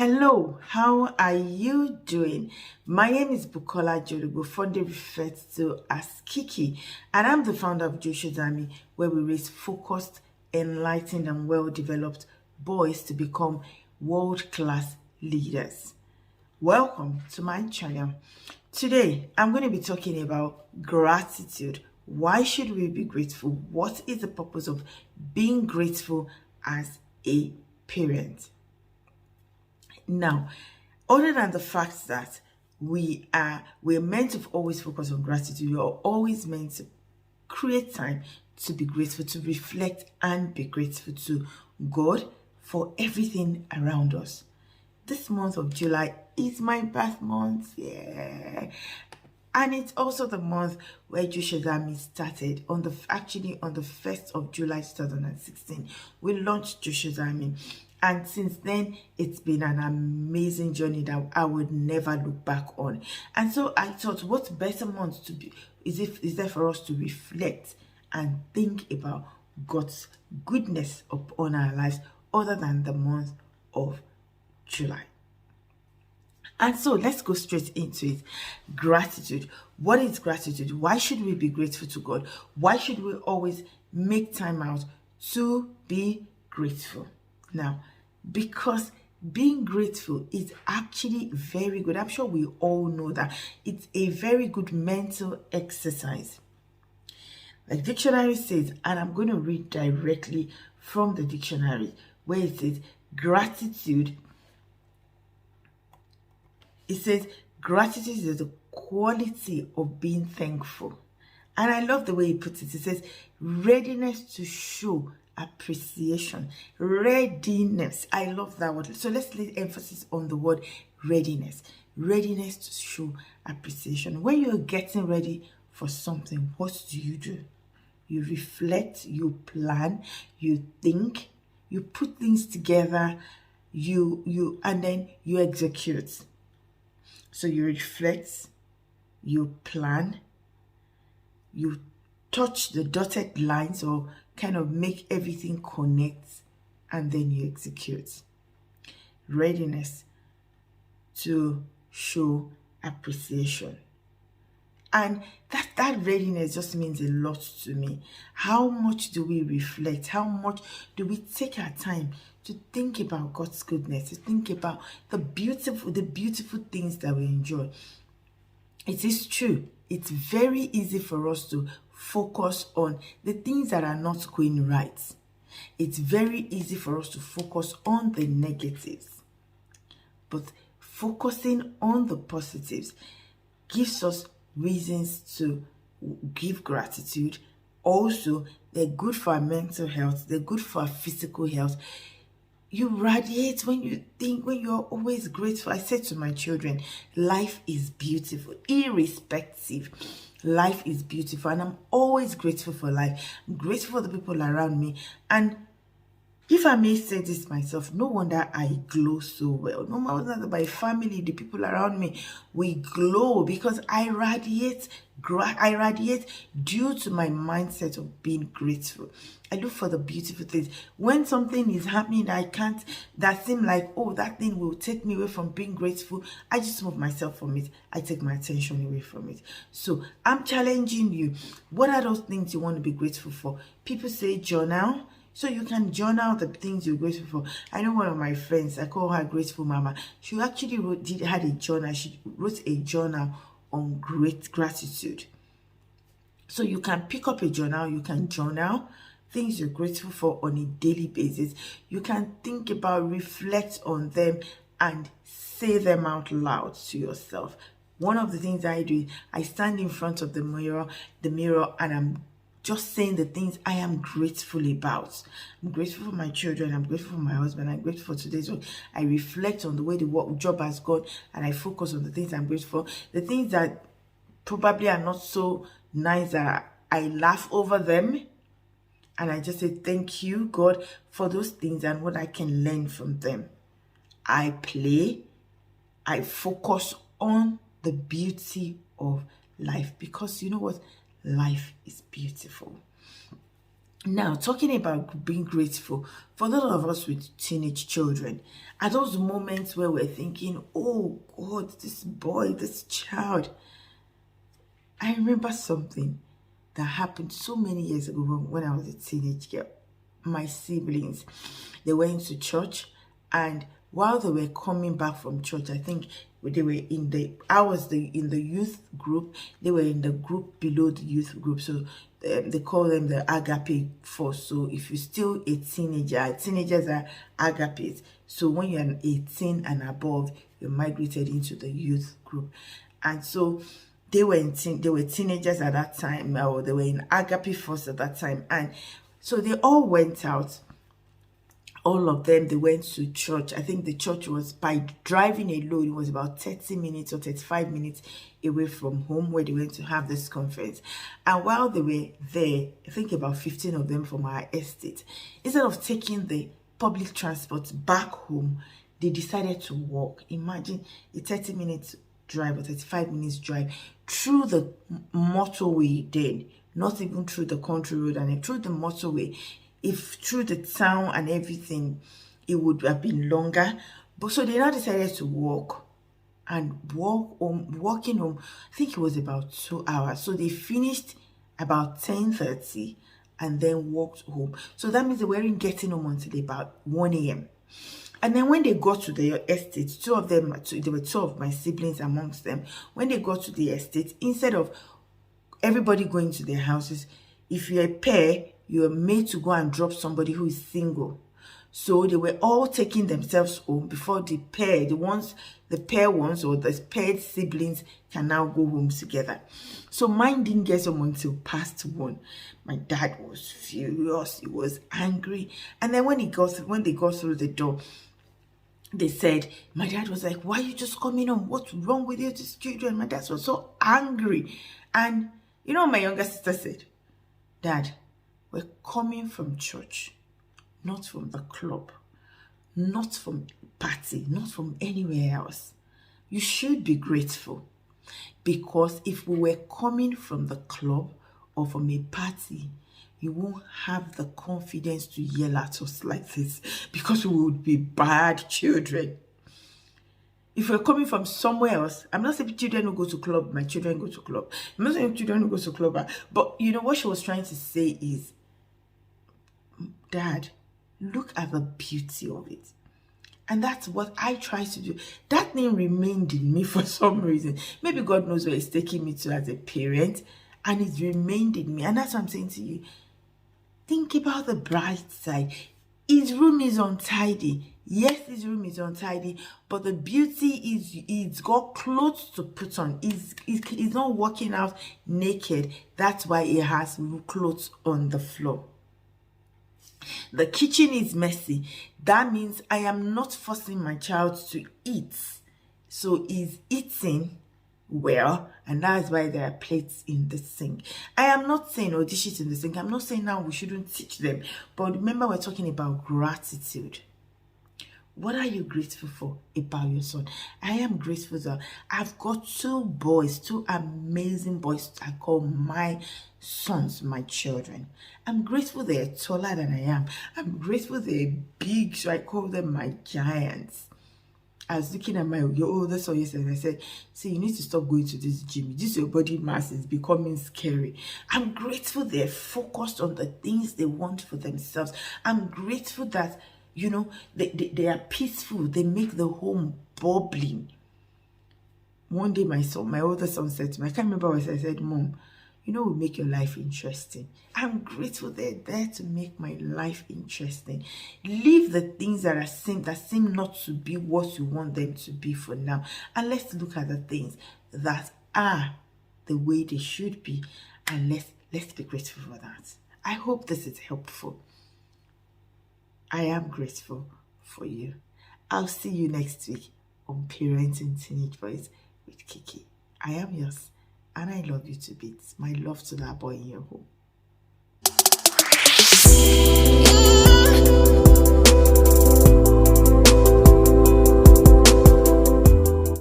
Hello, how are you doing? My name is Bukola Jolibo, fondly referred to as Kiki, and I'm the founder of Joshua's Army, where we raise focused, enlightened, and well-developed boys to become world-class leaders. Welcome to my channel. Today, I'm going to be talking about gratitude. Why should we be grateful? What is the purpose of being grateful as a parent? Now, other than the fact that we're meant to always focus on gratitude, we are always meant to create time to be grateful, to reflect and be grateful to God for everything around us. This month of July is my birth month, yeah. And it's also the month where Joshua's Army started. On the 1st of July 2016, we launched Joshua's Army. And since then, it's been an amazing journey that I would never look back on. And so I thought, what better month to be is there for us to reflect and think about God's goodness upon our lives other than the month of July. And so let's go straight into it. Gratitude. What is gratitude? Why should we be grateful to God? Why should we always make time out to be grateful? Now, because being grateful is actually very good. I'm sure we all know that. It's a very good mental exercise. The dictionary says, and I'm going to read directly from the dictionary, where it says gratitude. It says gratitude is the quality of being thankful. And I love the way he puts it. It says readiness to show appreciation. Readiness. I love that word. So let's lay emphasis on the word readiness. Readiness to show appreciation. When you're getting ready for something, what do? You reflect, you plan, you think, you put things together, and then you execute. So you reflect, you plan, you touch the dotted lines or kind of make everything connect, and then you execute. Readiness to show appreciation. And that readiness just means a lot to me. How much do we reflect? How much do we take our time to think about God's goodness, to think about the beautiful things that we enjoy? It is true. It's very easy for us to focus on the things that are not going right. It's very easy for us to focus on the negatives. But focusing on the positives gives us reasons to give gratitude. Also, they're good for our mental health. They're good for our physical health. You radiate when you're always grateful. I said to my children, life is beautiful, irrespective. Life is beautiful, and I'm always grateful for life. I'm grateful for the people around me. And if I may say this myself, no wonder I glow so well. No matter my family, the people around me, we glow because I radiate due to my mindset of being grateful. I look for the beautiful things. When something is happening that seems like, oh, that thing will take me away from being grateful, I just move myself from it. I take my attention away from it. So I'm challenging you. What are those things you want to be grateful for? People say journal. So you can journal the things you're grateful for. I know one of my friends, I call her Grateful Mama. She actually had a journal. She wrote a journal on great gratitude. So you can pick up a journal. You can journal things you're grateful for on a daily basis. You can think about, reflect on them, and say them out loud to yourself. One of the things I do is I stand in front of the mirror, and I'm just saying the things I am grateful about. I'm grateful for my children. I'm grateful for my husband. I'm grateful for today's work. I reflect on the way the job has gone, and I focus on the things I'm grateful for. The things that probably are not so nice, that I laugh over them, and I just say thank you, God, for those things and what I can learn from them. I play. I focus on the beauty of life, because you know what? Life is beautiful. Now, talking about being grateful, for those of us with teenage children, are those moments where we're thinking, oh God, this boy, this child. I remember something that happened so many years ago when I was a teenage girl. My siblings, they went to church, and while they were coming back from church, I think they were in the, I was in the youth group, they were in the group below the youth group, so they call them the agape force. So if you're still a teenager, teenagers are agapes. So when you're 18 and above, you're migrated into the youth group. And so they were teenagers at that time, or they were in agape force at that time. And so they all went out. All of them, they went to church. I think the church was, by driving alone, it was about 30 minutes or 35 minutes away from home, where they went to have this conference. And while they were there, I think about 15 of them from our estate, instead of taking the public transport back home, they decided to walk. Imagine a 30 minutes drive or 35 minutes drive through the motorway, then not even through the country road, and through the motorway. If through the town and everything, it would have been longer. But so they now decided to walk, and walking home, I think it was about 2 hours. So they finished about 10:30 and then walked home. So that means they weren't getting home until about 1 a.m. And then when they got to the estate, there were two of my siblings amongst them. When they got to the estate, instead of everybody going to their houses, if you're a pair, you're made to go and drop somebody who is single. So they were all taking themselves home before the pair ones or the paired siblings can now go home together. So mine didn't get home until past 1. My dad was furious. He was angry. And then when they got through the door, they said, my dad was like, why are you just coming home? What's wrong with you, these children? My dad was so angry. And you know what my younger sister said? Dad, we're coming from church, not from the club, not from party, not from anywhere else. You should be grateful, because if we were coming from the club or from a party, you won't have the confidence to yell at us like this, because we would be bad children. If we're coming from somewhere else, I'm not saying children who go to club, my children go to club. I'm not saying children who go to club, but you know what she was trying to say is, Dad, look at the beauty of it. And that's what I try to do. That thing remained in me for some reason. Maybe God knows where He's taking me to as a parent, and it remained in me. And that's what I'm saying to you. Think about the bright side. His room is untidy. Yes, his room is untidy, but the beauty is he's got clothes to put on. He's not walking out naked. That's why he has clothes on the floor. The kitchen is messy. That means I am not forcing my child to eat. So he's eating well, and that's why there are plates in the sink. I am not saying, oh, dishes in the sink. I'm not saying now we shouldn't teach them. But remember, we're talking about gratitude. What are you grateful for about your son? I am grateful that I've got 2 boys, 2 amazing boys I call my sons, my children. I'm grateful they're taller than I am. I'm grateful they're big, so I call them my giants. I was looking at your oldest son yesterday, and I said, see, you need to stop going to this gym. This your body mass is becoming scary. I'm grateful they're focused on the things they want for themselves. I'm grateful that, you know, they are peaceful. They make the home bubbling. One day my older son said to me, I can't remember what I said, Mom, you know, we make your life interesting. I'm grateful they're there to make my life interesting. Leave the things that seem not to be what you want them to be for now. And let's look at the things that are the way they should be. And let's be grateful for that. I hope this is helpful. I am grateful for you. I'll see you next week on Parenting Teenage Boys with Kiki. I am yours, and I love you to bits. My love to that boy in your home.